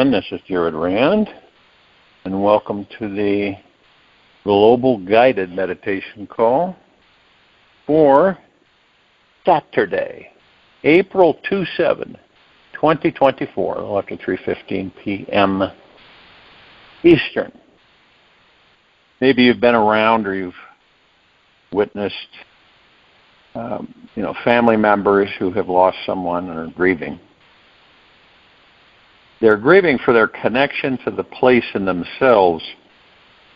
gentlemen, this is Jared Rand, and welcome to the Global Guided Meditation Call for Saturday, April 27, 2024, a little after 3:15 p.m. Eastern. Maybe you've been around or you've witnessed family members who have lost someone and are grieving. They're grieving for their connection to the place in themselves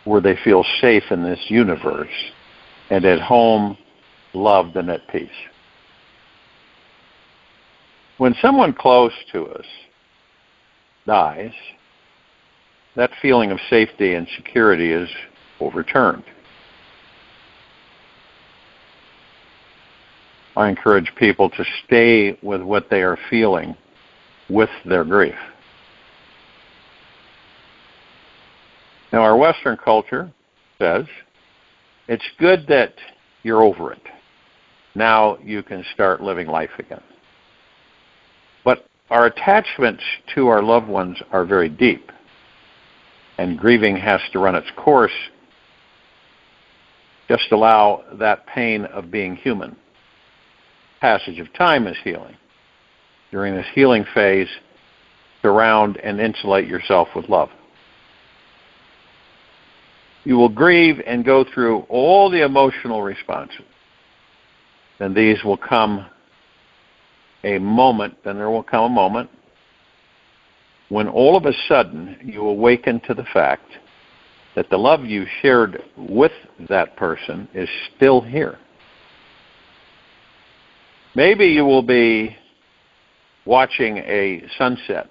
where they feel safe in this universe and at home, loved, and at peace. When someone close to us dies, that feeling of safety and security is overturned. I encourage people to stay with what they are feeling with their grief. Now, our Western culture says, it's good that you're over it. Now you can start living life again. But our attachments to our loved ones are very deep, and grieving has to run its course. Just allow that pain of being human. Passage of time is healing. During this healing phase, surround and insulate yourself with love. You will grieve and go through all the emotional responses. Then there will come a moment when all of a sudden you awaken to the fact that the love you shared with that person is still here. Maybe you will be watching a sunset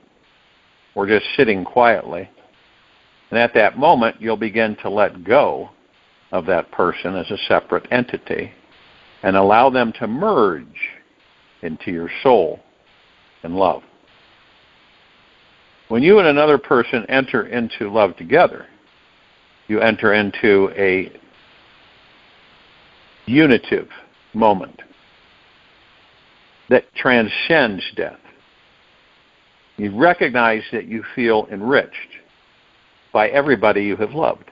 or just sitting quietly, and at that moment you'll begin to let go of that person as a separate entity and allow them to merge into your soul and love. When you and another person enter into love together, you enter into a unitive moment that transcends death. You recognize that you feel enriched by everybody you have loved,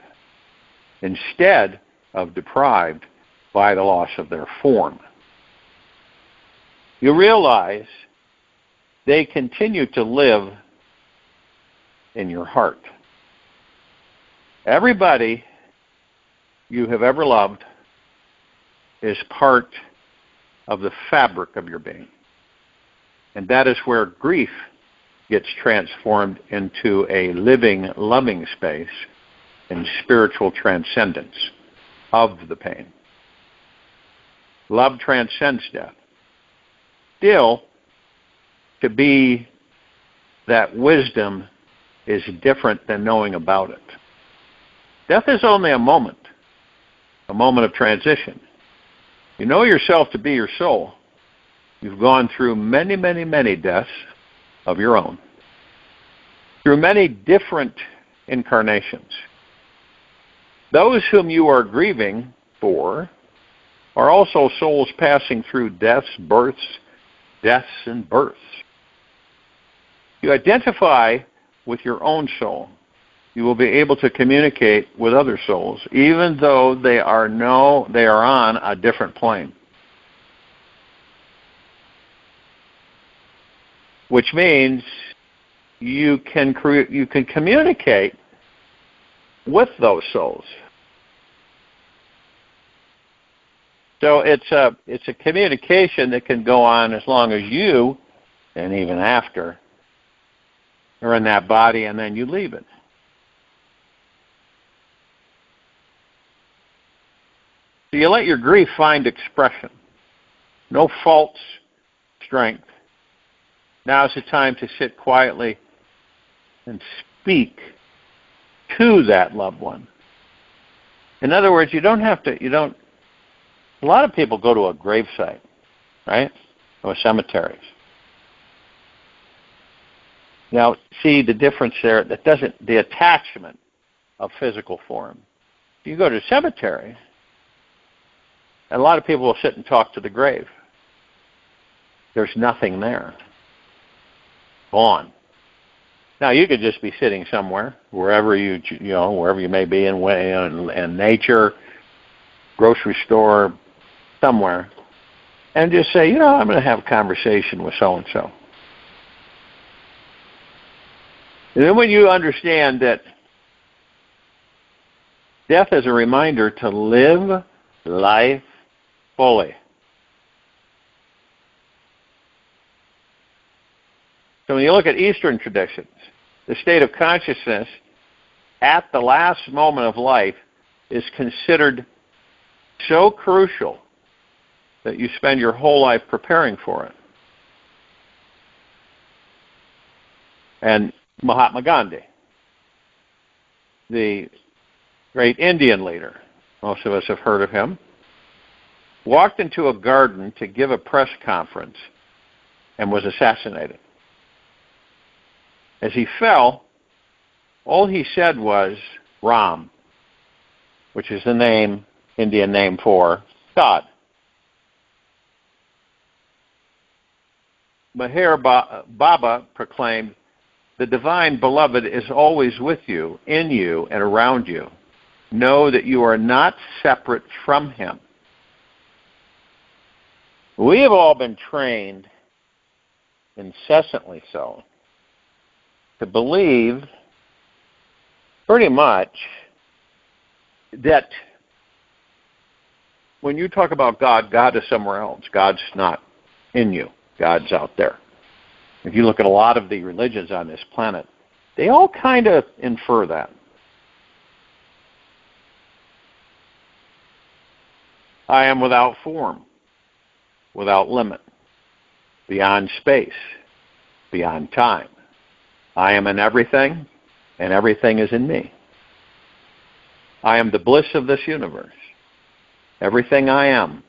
instead of deprived by the loss of their form. You realize they continue to live in your heart. Everybody you have ever loved is part of the fabric of your being. And that is where grief gets transformed into a living, loving space in spiritual transcendence of the pain. Love transcends death. Still, to be that wisdom is different than knowing about it. Death is only a moment of transition. You know yourself to be your soul. You've gone through many, many, many deaths of your own, through many different incarnations. Those whom you are grieving for are also souls passing through deaths, and births. You identify with your own soul. You will be able to communicate with other souls, even though they are on a different plane. Which means you can communicate with those souls. So it's a communication that can go on as long as you, and even after, are in that body, and then you leave it. So you let your grief find expression. No false strength. Now is the time to sit quietly and speak to that loved one. In other words, a lot of people go to a gravesite, right? Or cemeteries. Now, see the difference there, the attachment of physical form. If you go to a cemetery, a lot of people will sit and talk to the grave. There's nothing there. Gone. Now, you could just be sitting somewhere, wherever you may be in nature, grocery store, somewhere, and just say, I'm going to have a conversation with so-and-so. And then when you understand that death is a reminder to live life fully. So when you look at Eastern traditions, the state of consciousness at the last moment of life is considered so crucial that you spend your whole life preparing for it. And Mahatma Gandhi, the great Indian leader, most of us have heard of him, walked into a garden to give a press conference and was assassinated. As he fell, all he said was Ram, which is the Indian name for God. Meher Baba proclaimed, "The divine beloved is always with you, in you, and around you. Know that you are not separate from him." We have all been trained, incessantly so, to believe pretty much that when you talk about God, God is somewhere else. God's not in you. God's out there. If you look at a lot of the religions on this planet, they all kind of infer that. I am without form, without limit, beyond space, beyond time. I am in everything, and everything is in me. I am the bliss of this universe. Everything I am,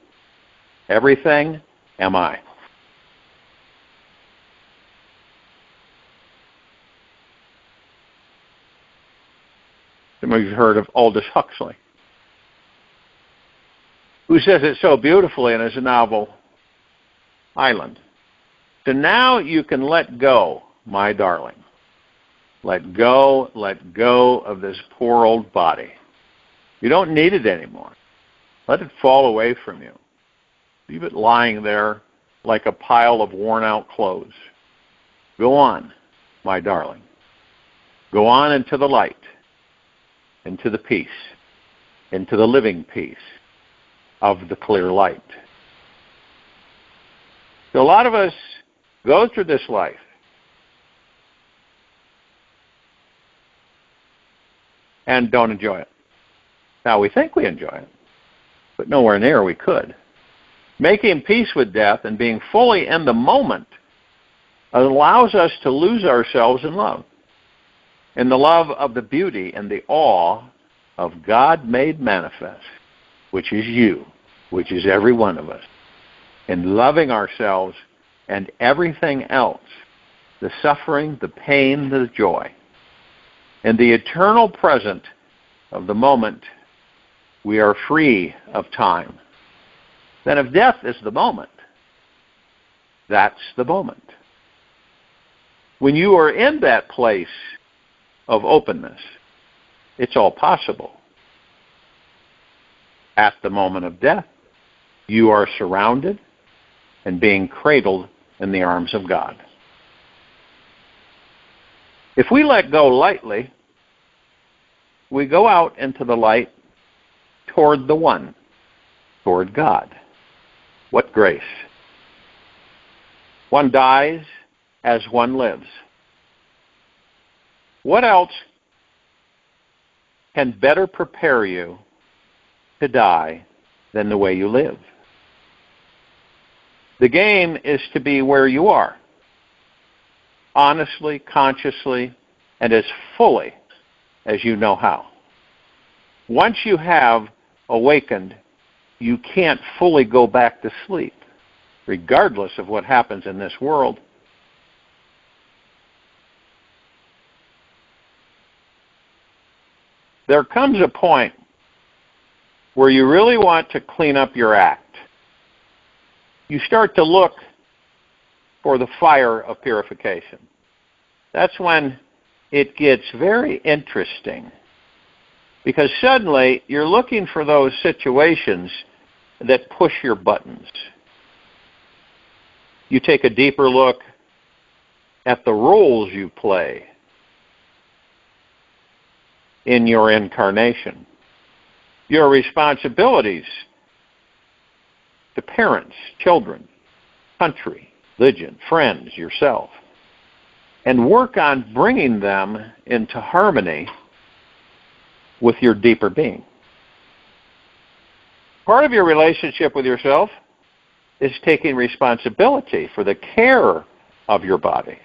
everything am I. Some of you have heard of Aldous Huxley, who says it so beautifully in his novel, Island. So now you can let go, my darling. Let go of this poor old body. You don't need it anymore. Let it fall away from you. Leave it lying there like a pile of worn-out clothes. Go on, my darling. Go on into the light, into the peace, into the living peace of the clear light. So a lot of us go through this life and don't enjoy it. Now, we think we enjoy it, but nowhere near we could. Making peace with death and being fully in the moment allows us to lose ourselves in love the love of the beauty and the awe of God made manifest, which is you, which is every one of us, in loving ourselves and everything else, the suffering, the pain, the joy. In the eternal present of the moment, we are free of time. Then if death is the moment, that's the moment. When you are in that place of openness, it's all possible. At the moment of death, you are surrounded and being cradled in the arms of God. If we let go lightly, we go out into the light toward the One, toward God. What grace! One dies as one lives. What else can better prepare you to die than the way you live? The game is to be where you are, honestly, consciously, and as fully as you know how. Once you have awakened, you can't fully go back to sleep, regardless of what happens in this world. There comes a point where you really want to clean up your act. You start to look for the fire of purification. That's when it gets very interesting, because suddenly you're looking for those situations that push your buttons. You take a deeper look at the roles you play in your incarnation, your responsibilities to parents, children, country, religion, friends, yourself, and work on bringing them into harmony with your deeper being. Part of your relationship with yourself is taking responsibility for the care of your body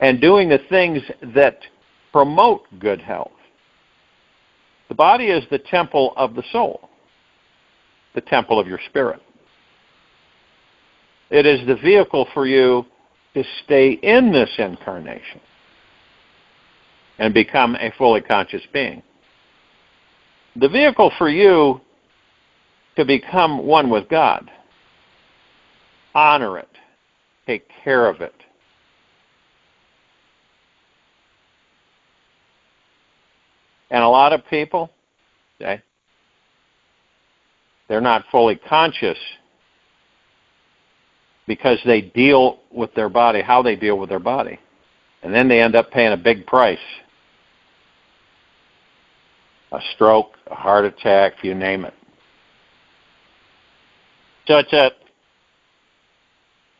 and doing the things that promote good health. The body is the temple of the soul, the temple of your spirit. It is the vehicle for you to stay in this incarnation and become a fully conscious being. The vehicle for you to become one with God. Honor it. Take care of it. And a lot of people, they're not fully conscious because they deal with their body, how they deal with their body. And then they end up paying a big price. A stroke, a heart attack, you name it. So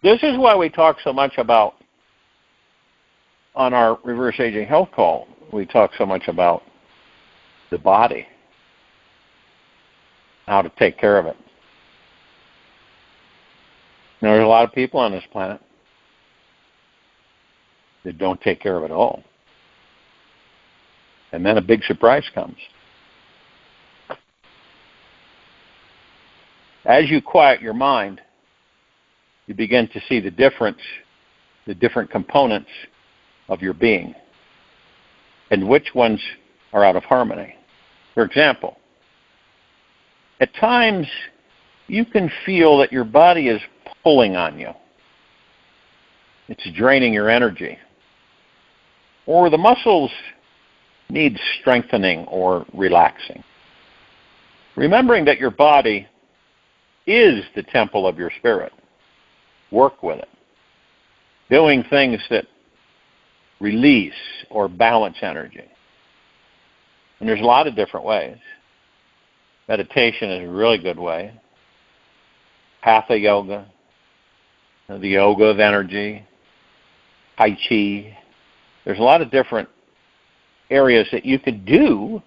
this is why we talk so much about, on our reverse aging health call, we talk so much about the body, how to take care of it. Now, there's a lot of people on this planet that don't take care of it at all. And then a big surprise comes. As you quiet your mind, you begin to see the difference, the different components of your being, and which ones are out of harmony. For example, at times you can feel that your body is pulling on you. It's draining your energy. Or the muscles need strengthening or relaxing. Remembering that your body is the temple of your spirit. Work with it. Doing things that release or balance energy. And there's a lot of different ways. Meditation is a really good way. Hatha yoga, the yoga of energy, Tai Chi. There's a lot of different areas that you could do.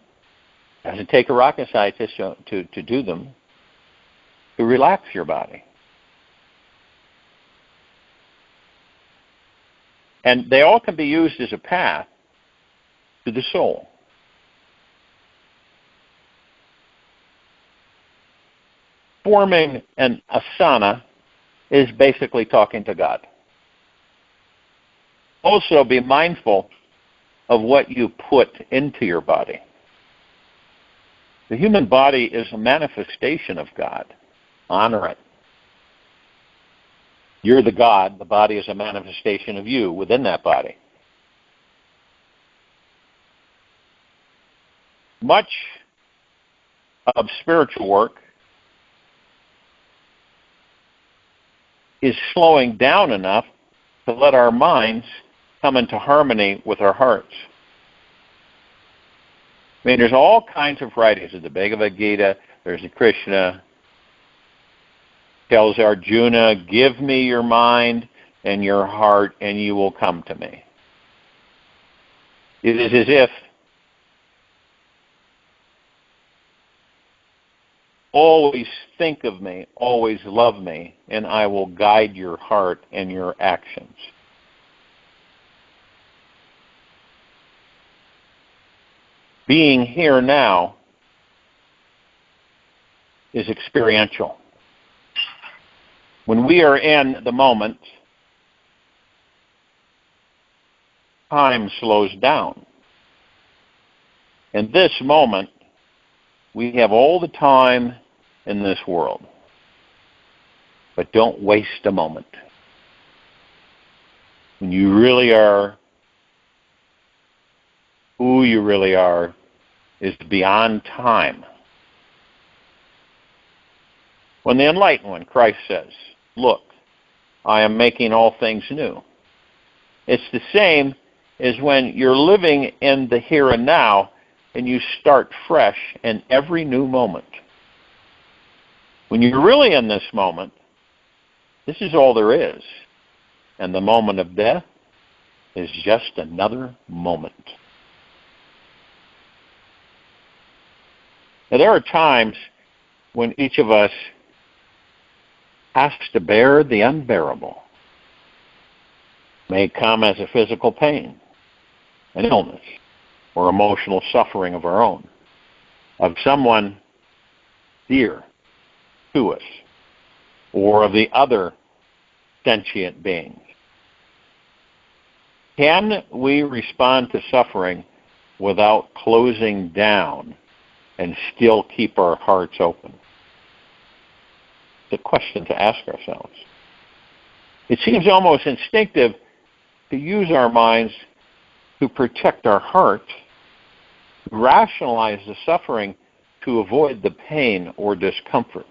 It doesn't take a rocket scientist to do them, to relax your body. And they all can be used as a path to the soul. Forming an asana is basically talking to God. Also, be mindful of what you put into your body. The human body is a manifestation of God. Honor it. You're the God. The body is a manifestation of you within that body. Much of spiritual work is slowing down enough to let our minds come into harmony with our hearts. I mean, there's all kinds of writings. There's the Bhagavad Gita, there's the Krishna, tells Arjuna, give me your mind and your heart and you will come to me. It is as if always think of me, always love me, and I will guide your heart and your actions. Being here now is experiential. When we are in the moment, time slows down. In this moment, we have all the time in this world. But don't waste a moment. When you really are who you really are is beyond time. When the enlightened one, Christ says, "Look, I am making all things new," it's the same as when you're living in the here and now and you start fresh in every new moment. When you're really in this moment, this is all there is. And the moment of death is just another moment. Now, there are times when each of us has to bear the unbearable. It may come as a physical pain, an illness, or emotional suffering of our own, of someone dear to us, or of the other sentient beings. Can we respond to suffering without closing down and still keep our hearts open? It's a question to ask ourselves. It seems almost instinctive to use our minds to protect our heart, to rationalize the suffering to avoid the pain or discomfort.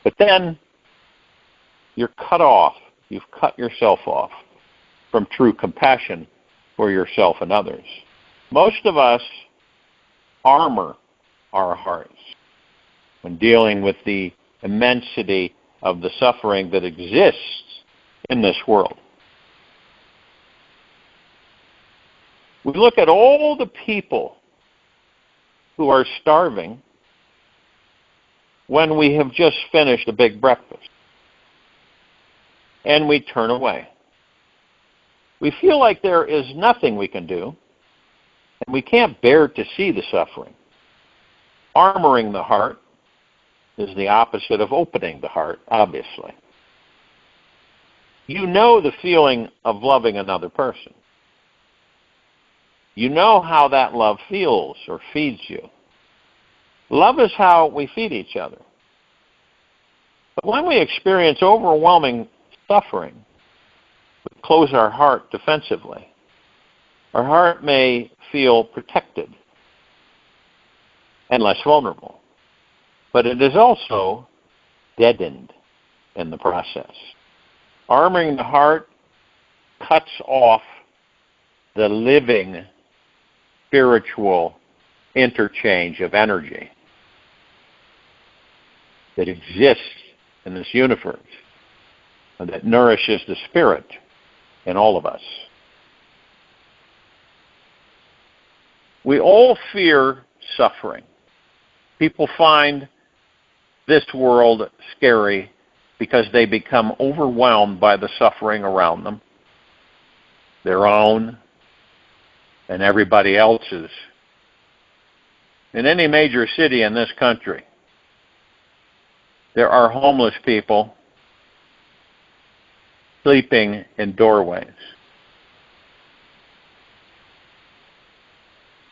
But then you're cut off. You've cut yourself off from true compassion for yourself and others. Most of us armor our hearts when dealing with the immensity of the suffering that exists in this world. We look at all the people who are starving when we have just finished a big breakfast, and we turn away. We feel like there is nothing we can do, and we can't bear to see the suffering. Armoring the heart is the opposite of opening the heart, obviously. You know the feeling of loving another person. You know how that love feels or feeds you. Love is how we feed each other. But when we experience overwhelming suffering, we close our heart defensively. Our heart may feel protected and less vulnerable, but it is also deadened in the process. Armoring the heart cuts off the living spiritual interchange of energy that exists in this universe and that nourishes the spirit in all of us. We all fear suffering. People find this world scary because they become overwhelmed by the suffering around them, their own and everybody else's. In any major city in this country, there are homeless people sleeping in doorways.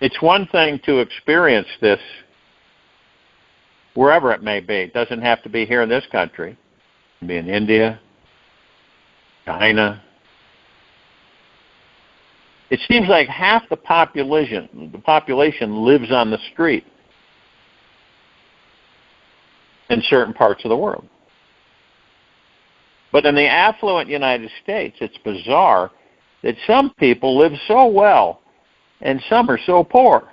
It's one thing to experience this wherever it may be. It doesn't have to be here in this country. It can be in India, China. It seems like half the population lives on the street in certain parts of the world. But in the affluent United States, it's bizarre that some people live so well and some are so poor.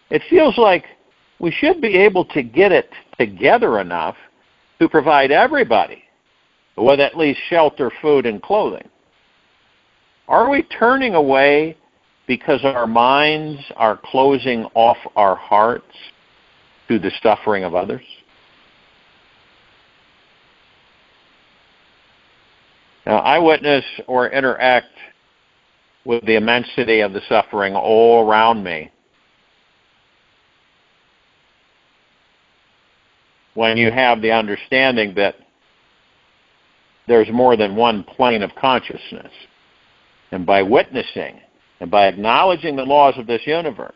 It feels like we should be able to get it together enough to provide everybody with at least shelter, food, and clothing. Are we turning away because our minds are closing off our hearts to the suffering of others? Now, I witness or interact with the immensity of the suffering all around me. When you have the understanding that there's more than one plane of consciousness, and by witnessing and by acknowledging the laws of this universe,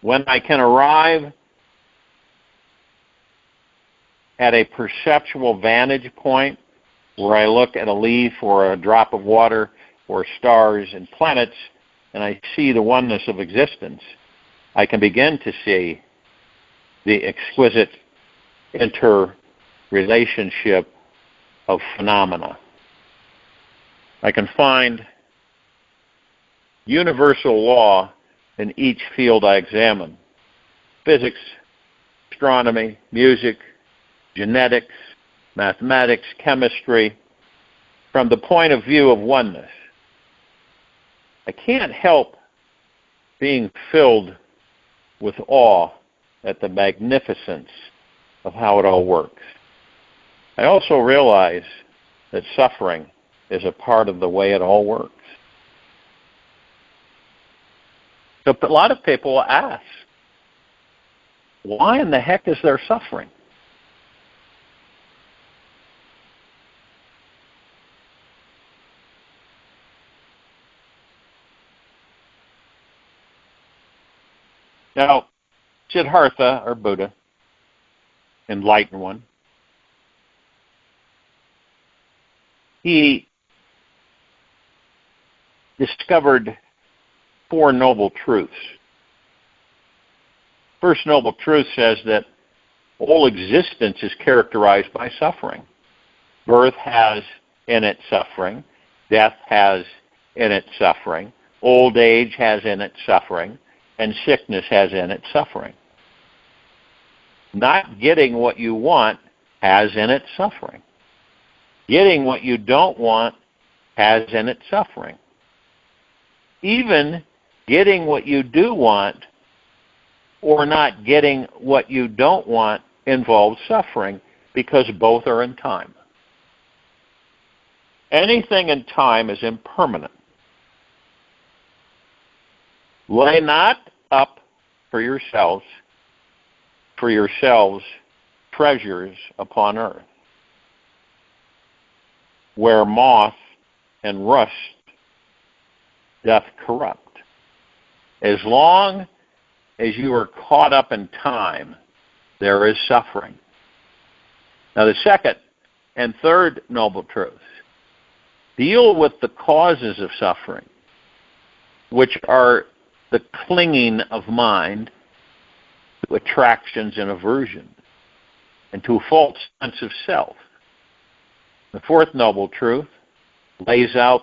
when I can arrive at a perceptual vantage point where I look at a leaf or a drop of water or stars and planets and I see the oneness of existence, I can begin to see the exquisite interrelationship of phenomena. I can find universal law in each field I examine: physics, astronomy, music, genetics, mathematics, chemistry, from the point of view of oneness. I can't help being filled with awe at the magnificence of how it all works. I also realize that suffering is a part of the way it all works. So a lot of people will ask, why in the heck is there suffering? Now, Siddhartha, or Buddha, enlightened one, he discovered 4 noble truths. First noble truth says that all existence is characterized by suffering. Birth has in it suffering. Death has in it suffering. Old age has in it suffering. And sickness has in it suffering. Not getting what you want has in it suffering. Getting what you don't want has in it suffering. Even getting what you do want or not getting what you don't want involves suffering, because both are in time. Anything in time is impermanent. Lay not up for yourselves treasures upon earth, where moth and rust doth corrupt. As long as you are caught up in time, there is suffering. Now the second and third noble truths deal with the causes of suffering, which are the clinging of mind to attractions and aversion, and to a false sense of self. The fourth noble truth lays out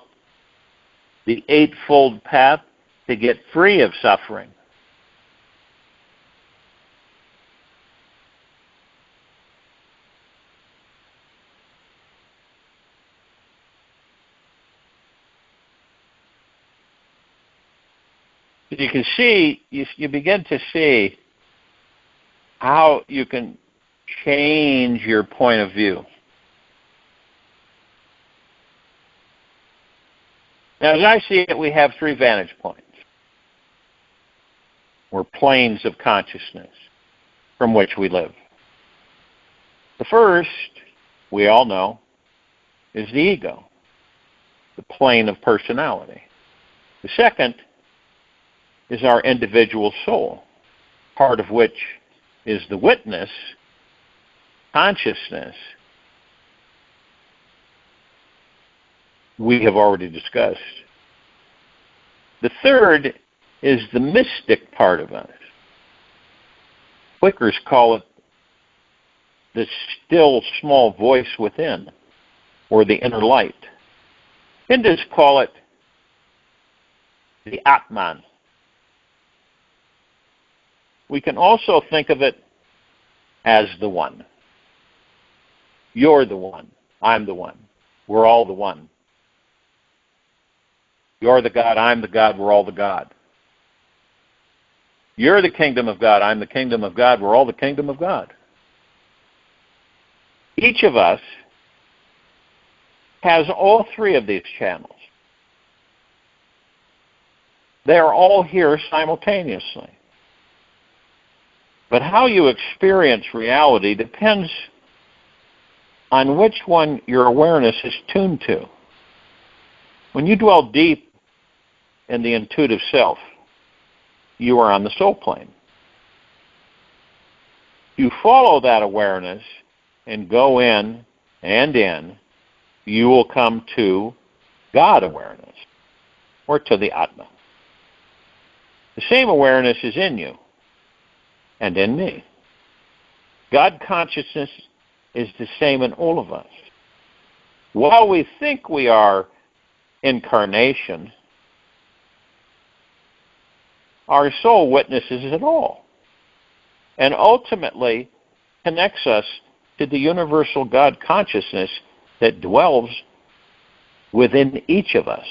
the eightfold path to get free of suffering. You can see, you begin to see how you can change your point of view. Now, as I see it, we have 3 vantage points, or planes of consciousness from which we live. The first, we all know, is the ego, the plane of personality. The second is our individual soul, part of which is the witness, consciousness, we have already discussed. The third is the mystic part of us. Quakers call it the still small voice within, or the inner light. Hindus call it the Atman. We can also think of it as the one. You're the one. I'm the one. We're all the one. You're the God. I'm the God. We're all the God. You're the kingdom of God. I'm the kingdom of God. We're all the kingdom of God. Each of us has all 3 of these channels. They are all here simultaneously. But how you experience reality depends on which one your awareness is tuned to. When you dwell deep in the intuitive self, you are on the soul plane. You follow that awareness and go in and in, you will come to God awareness, or to the Atma. The same awareness is in you and in me. God consciousness is the same in all of us. While we think we are incarnation, our soul witnesses it all and ultimately connects us to the universal God consciousness that dwells within each of us.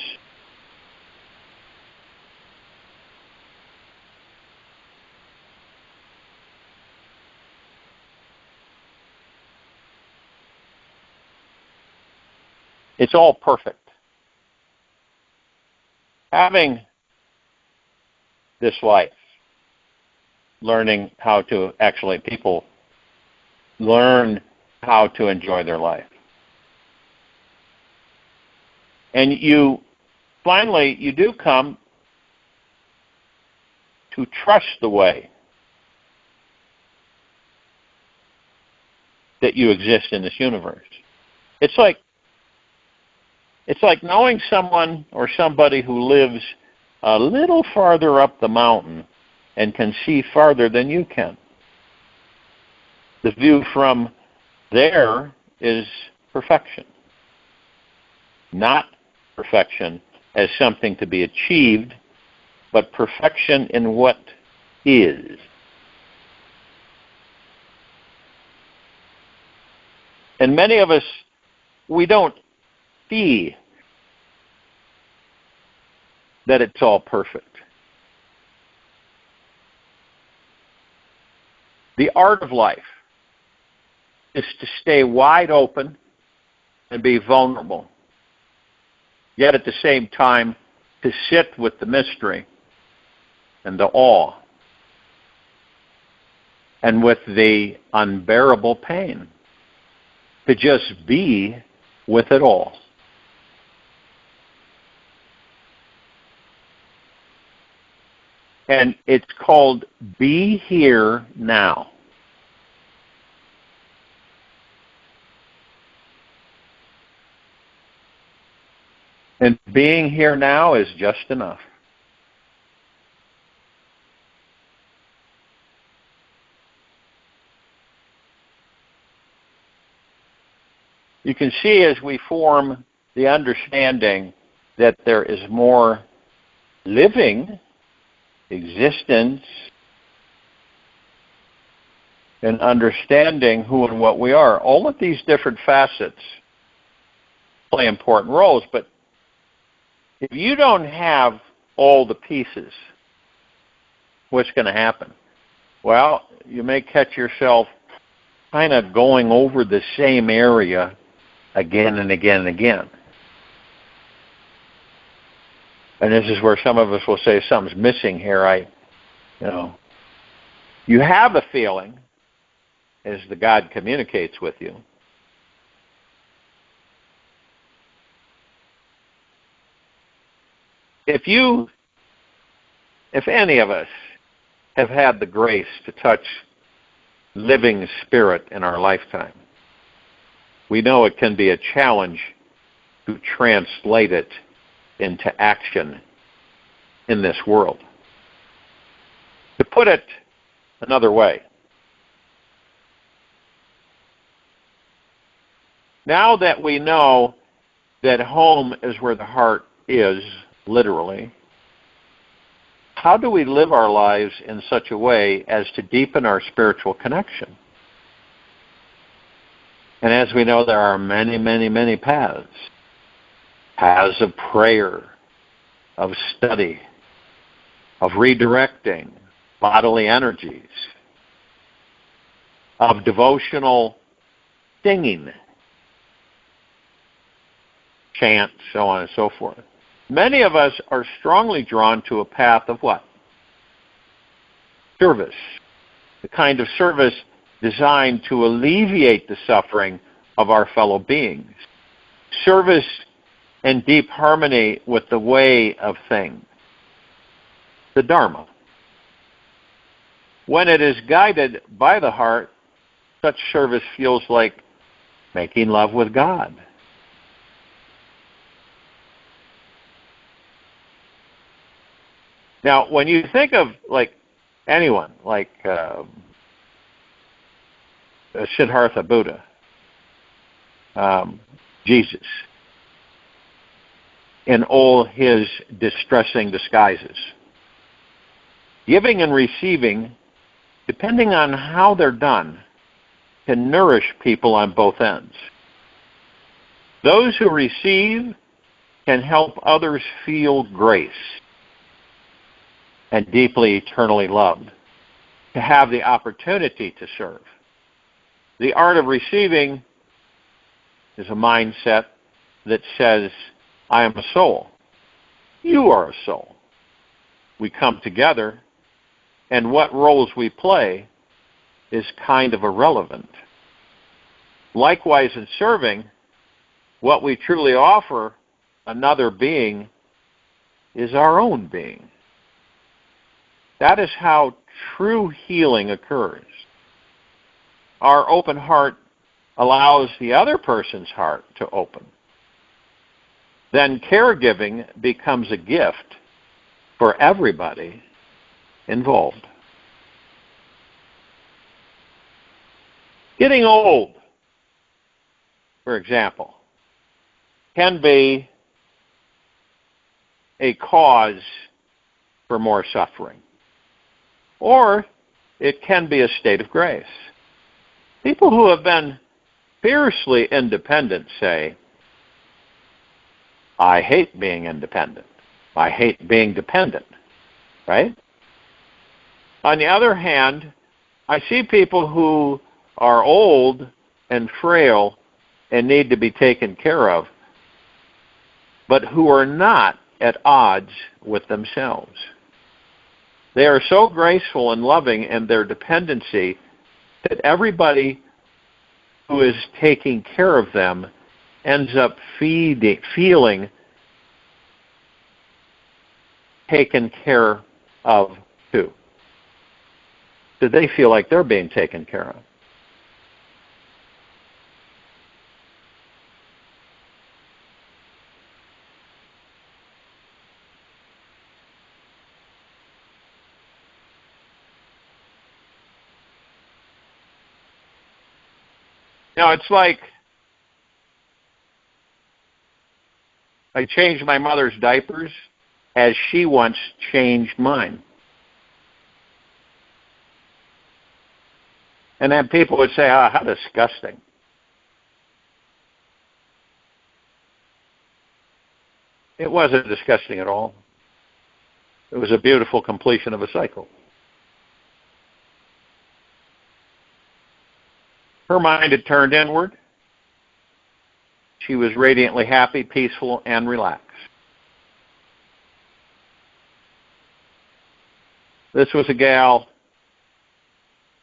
It's all perfect. Having this life, learning how to, actually people learn how to enjoy their life. And you do come to trust the way that you exist in this universe. It's like knowing someone or somebody who lives a little farther up the mountain and can see farther than you can. The view from there is perfection. Not perfection as something to be achieved, but perfection in what is. And many of us, we don't see that it's all perfect. The art of life is to stay wide open and be vulnerable, yet at the same time to sit with the mystery and the awe and with the unbearable pain, to just be with it all. And it's called Be Here Now. And being here now is just enough. You can see as we form the understanding that there is more living existence and understanding who and what we are. All of these different facets play important roles, but if you don't have all the pieces, what's going to happen? Well, you may catch yourself kind of going over the same area again and again and again. And this is where some of us will say something's missing here. You have a feeling as the God communicates with you. If any of us have had the grace to touch living spirit in our lifetime, we know it can be a challenge to translate it into action in this world. To put it another way, now that we know that home is where the heart is, literally, how do we live our lives in such a way as to deepen our spiritual connection? And as we know, there are many, many, many paths. Paths of prayer, of study, of redirecting bodily energies, of devotional singing, chant, so on and so forth. Many of us are strongly drawn to a path of what? Service. The kind of service designed to alleviate the suffering of our fellow beings. Service in deep harmony with the way of things. The Dharma. When it is guided by the heart, such service feels like making love with God. Now, when you think of like anyone, like Siddhartha Buddha, Jesus, in all his distressing disguises, giving and receiving, depending on how they're done, can nourish people on both ends. Those who receive can help others feel grace and deeply, eternally loved, to have the opportunity to serve. The art of receiving is a mindset that says, I am a soul. You are a soul. We come together, and what roles we play is kind of irrelevant. Likewise, in serving, what we truly offer another being is our own being. That is how true healing occurs. Our open heart allows the other person's heart to open. Then caregiving becomes a gift for everybody involved. Getting old, for example, can be a cause for more suffering. Or it can be a state of grace. People who have been fiercely independent say, I hate being independent. I hate being dependent, right? On the other hand, I see people who are old and frail and need to be taken care of, but who are not at odds with themselves. They are so graceful and loving in their dependency that everybody who is taking care of them ends up feeling taken care of too. So they feel like they're being taken care of. Now, it's like I changed my mother's diapers as she once changed mine. And then people would say, how disgusting. It wasn't disgusting at all. It was a beautiful completion of a cycle. Her mind had turned inward. She was radiantly happy, peaceful, and relaxed. This was a gal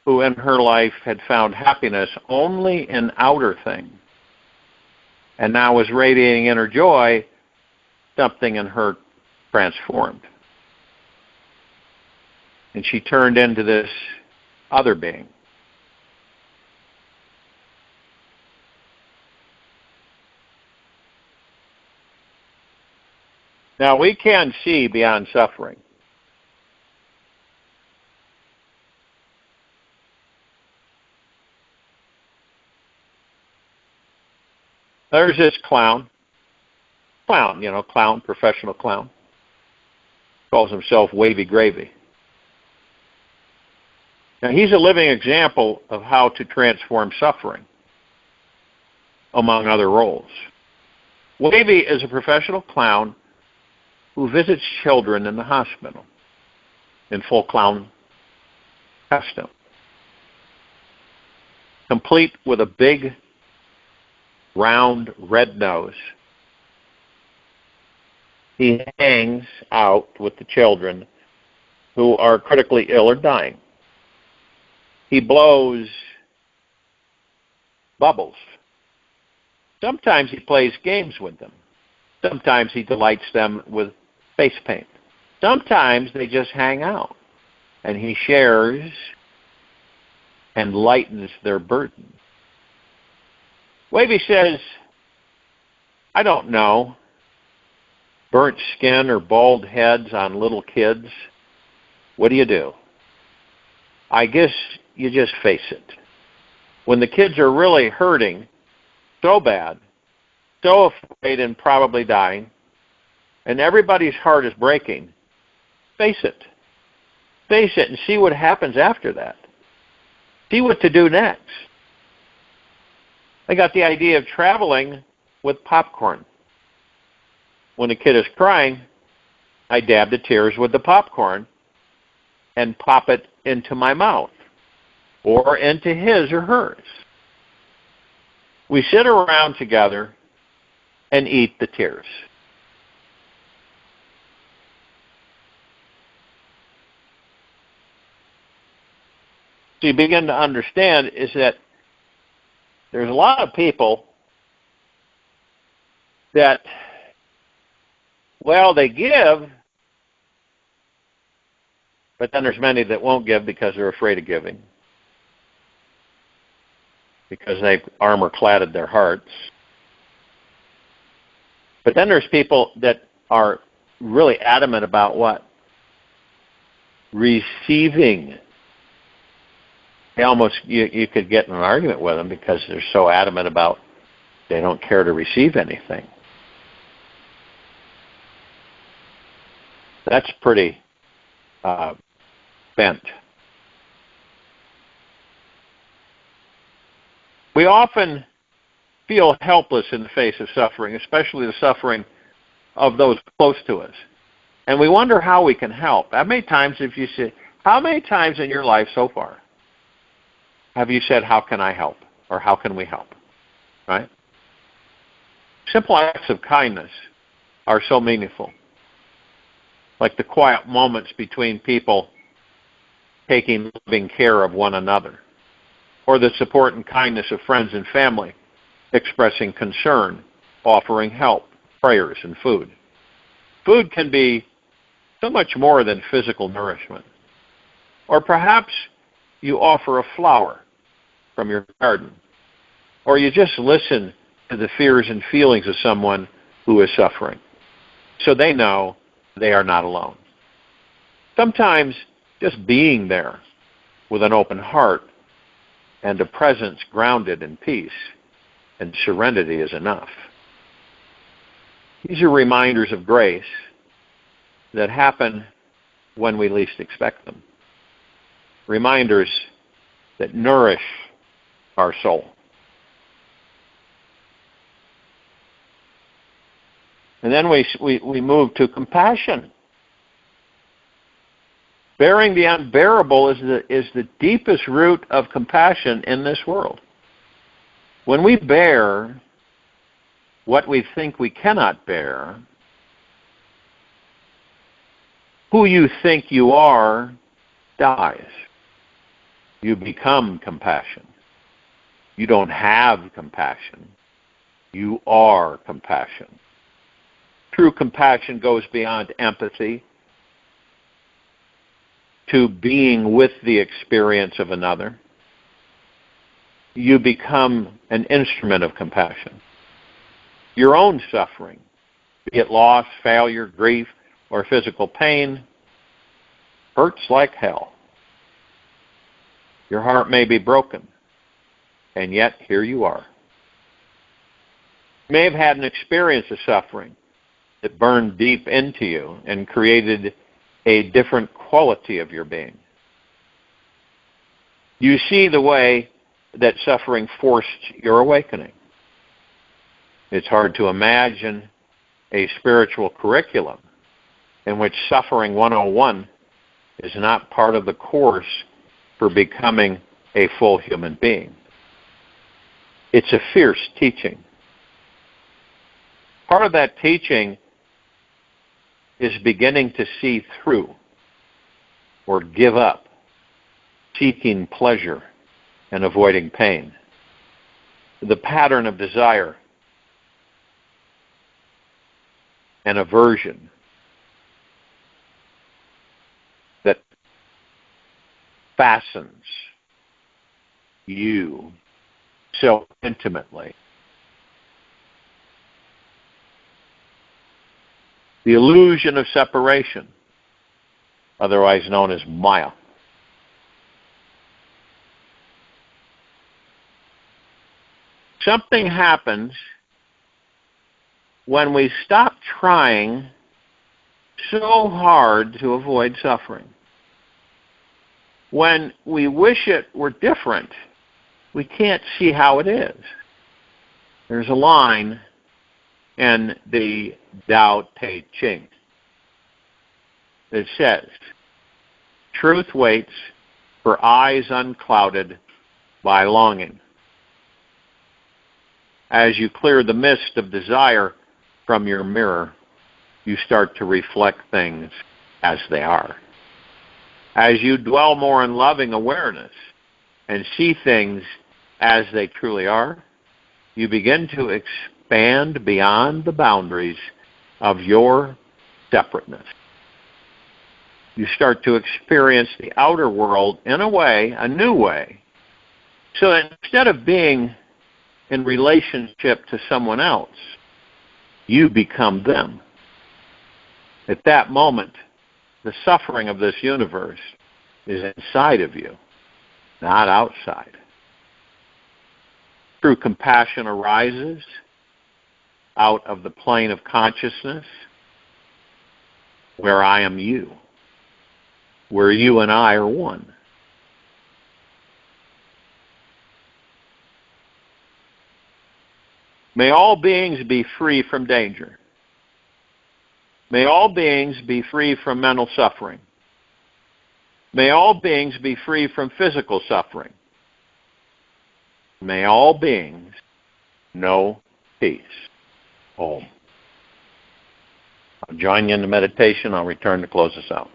who in her life had found happiness only in outer things, and now was radiating inner joy. Something in her transformed. And she turned into this other being. Now, we can see beyond suffering. There's this clown, professional clown. Calls himself Wavy Gravy. Now, he's a living example of how to transform suffering, among other roles. Wavy is a professional clown who visits children in the hospital in full clown costume, complete with a big, round, red nose. He hangs out with the children who are critically ill or dying. He blows bubbles. Sometimes he plays games with them. Sometimes he delights them with face paint. Sometimes they just hang out, and he shares and lightens their burden. Wavy says, I don't know, burnt skin or bald heads on little kids, what do? I guess you just face it. When the kids are really hurting so bad, so afraid and probably dying, and everybody's heart is breaking, face it. Face it and see what happens after that. See what to do next. I got the idea of traveling with popcorn. When a kid is crying, I dab the tears with the popcorn and pop it into my mouth or into his or hers. We sit around together and eat the tears. So you begin to understand is that there's a lot of people that, well, they give, but then there's many that won't give because they're afraid of giving, because they've armor-cladded their hearts. But then there's people that are really adamant about what? Receiving. They almost, you could get in an argument with them because they're so adamant about they don't care to receive anything. That's pretty bent. We often feel helpless in the face of suffering, especially the suffering of those close to us. And we wonder how we can help. How many times in your life so far have you said, how can I help? Or how can we help? Right? Simple acts of kindness are so meaningful. Like the quiet moments between people taking loving care of one another. Or the support and kindness of friends and family, expressing concern, offering help, prayers, and food. Food can be so much more than physical nourishment. Or perhaps you offer a flower from your garden. Or you just listen to the fears and feelings of someone who is suffering, so they know they are not alone. Sometimes just being there with an open heart and a presence grounded in peace and serenity is enough. These are reminders of grace that happen when we least expect them. Reminders that nourish our soul. And then we move to compassion. Bearing the unbearable is the deepest root of compassion in this world. When we bear what we think we cannot bear, who you think you are dies. You become compassion. You don't have compassion. You are compassion. True compassion goes beyond empathy to being with the experience of another. You become an instrument of compassion. Your own suffering, be it loss, failure, grief, or physical pain, hurts like hell. Your heart may be broken, and yet here you are. You may have had an experience of suffering that burned deep into you and created a different quality of your being. You see the way that suffering forced your awakening. It's hard to imagine a spiritual curriculum in which Suffering 101 is not part of the course for becoming a full human being. It's a fierce teaching. Part of that teaching is beginning to see through or give up, seeking pleasure and avoiding pain. The pattern of desire and aversion that fastens you so intimately. the illusion of separation, otherwise known as Maya. Something happens when we stop trying so hard to avoid suffering. When we wish it were different, we can't see how it is. There's a line in the Tao Te Ching that says, truth waits for eyes unclouded by longing. As you clear the mist of desire from your mirror, you start to reflect things as they are. As you dwell more in loving awareness and see things as they truly are, you begin to expand beyond the boundaries of your separateness. You start to experience the outer world in a way, a new way, so that instead of being in relationship to someone else, you become them. At that moment, the suffering of this universe is inside of you, not outside. True compassion arises out of the plane of consciousness where I am you, where you and I are one. May all beings be free from danger. May all beings be free from mental suffering. May all beings be free from physical suffering. May all beings know peace. Om. I'll join you in the meditation. I'll return to close us out.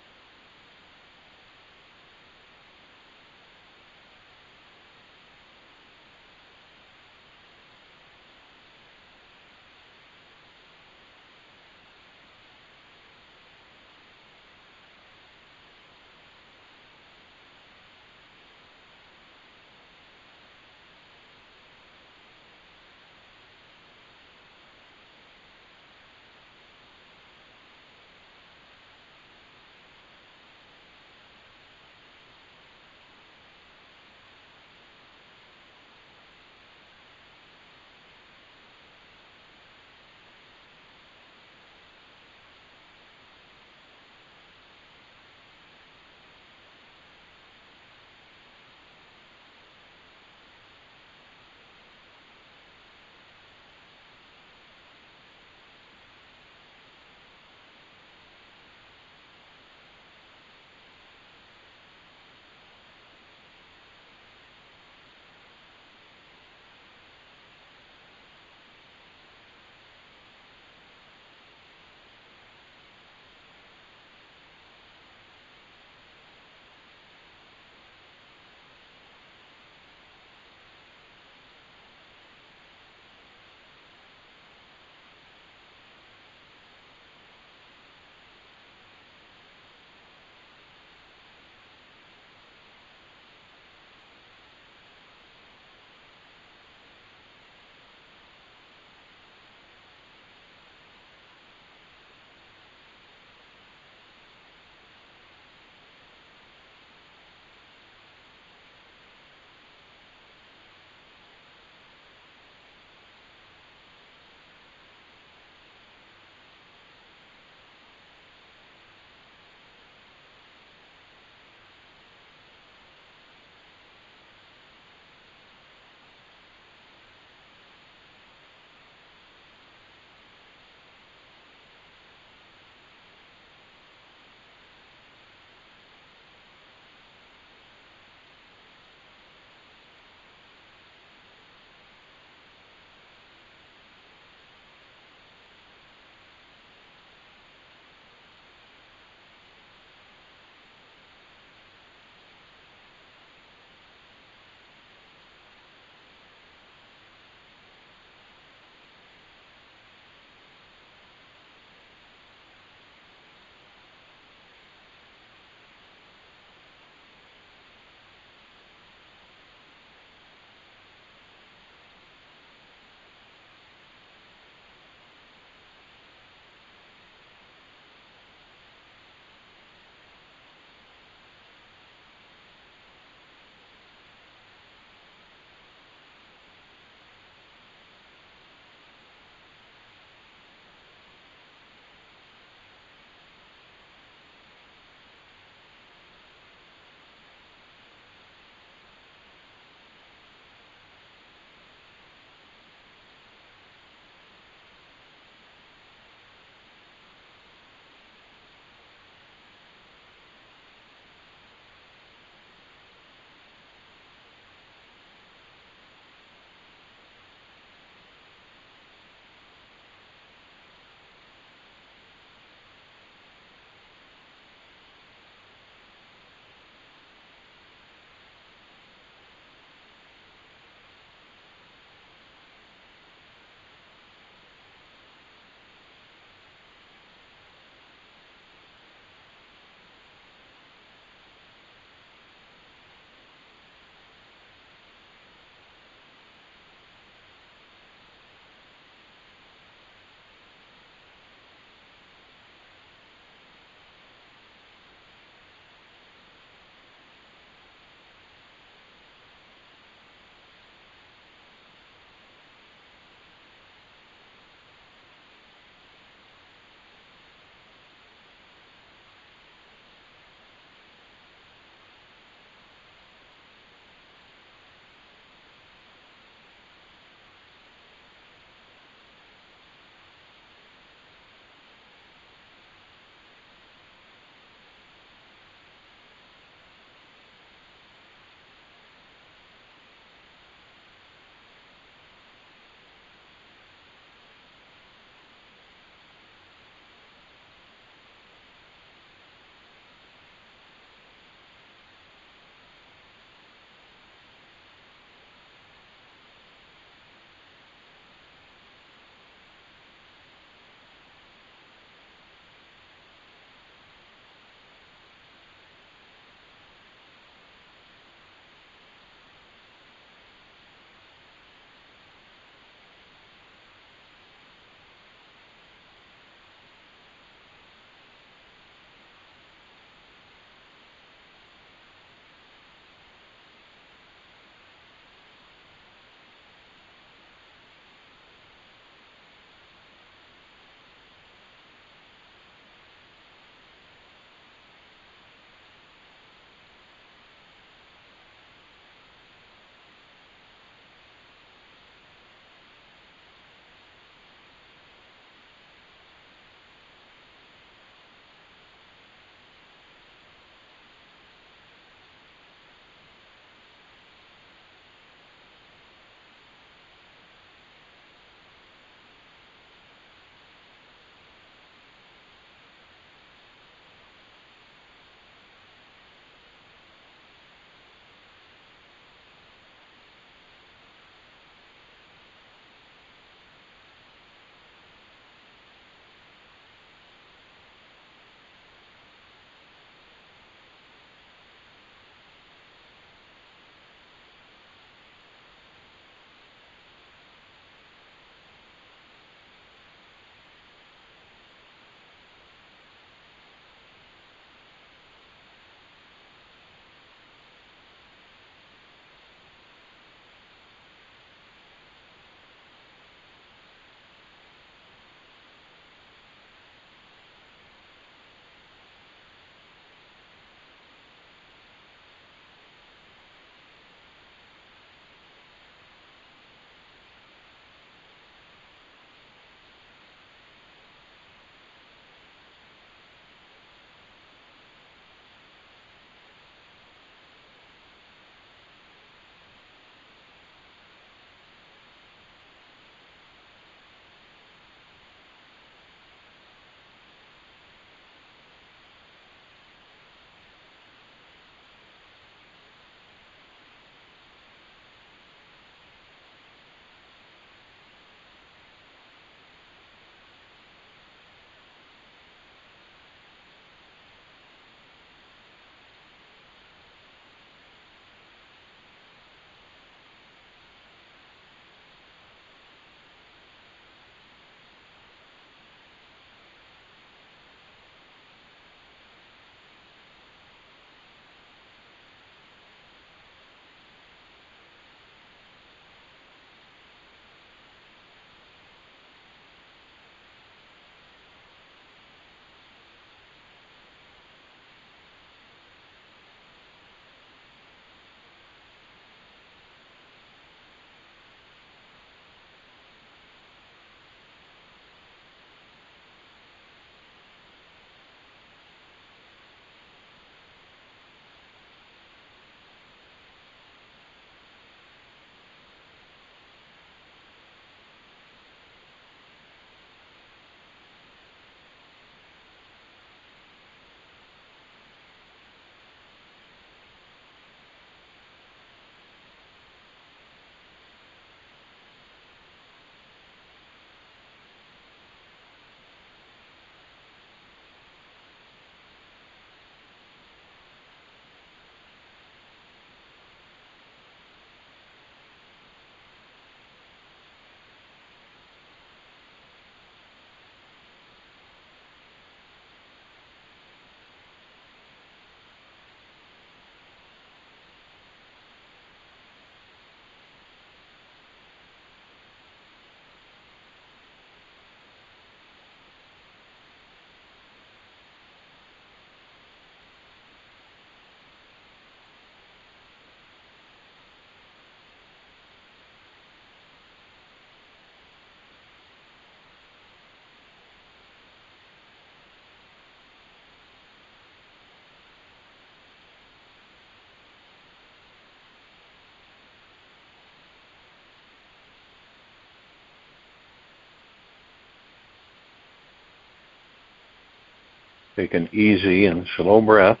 Take an easy and slow breath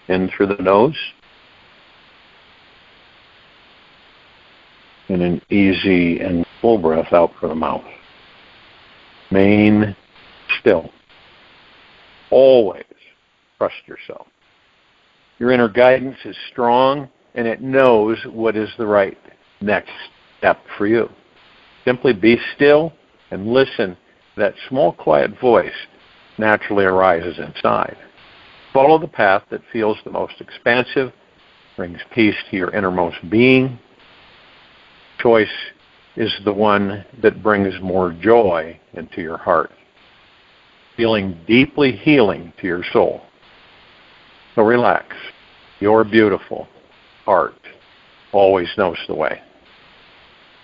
in through the nose, and an easy and full breath out through the mouth. Remain still. Always trust yourself. Your inner guidance is strong, and it knows what is the right next step for you. Simply be still and listen. That small, quiet voice naturally arises inside. Follow the path that feels the most expansive, brings peace to your innermost being. Choice is the one that brings more joy into your heart, feeling deeply healing to your soul. So relax. Your beautiful heart always knows the way.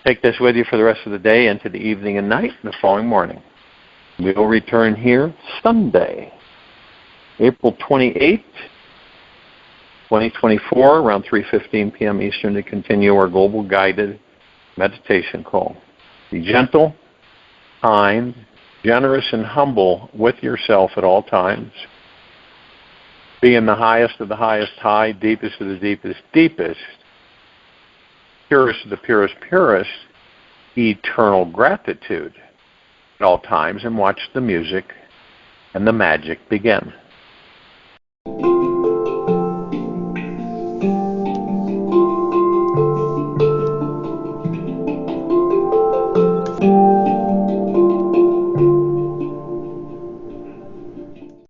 Take this with you for the rest of the day, into the evening and night, and the following morning. We'll return here Sunday, April 28th, 2024, around 3:15 p.m. Eastern, to continue our global guided meditation call. Be gentle, kind, generous, and humble with yourself at all times. Be in the highest of the highest high, deepest of the deepest deepest, purest of the purest purest, eternal gratitude at all times, and watch the music and the magic begin.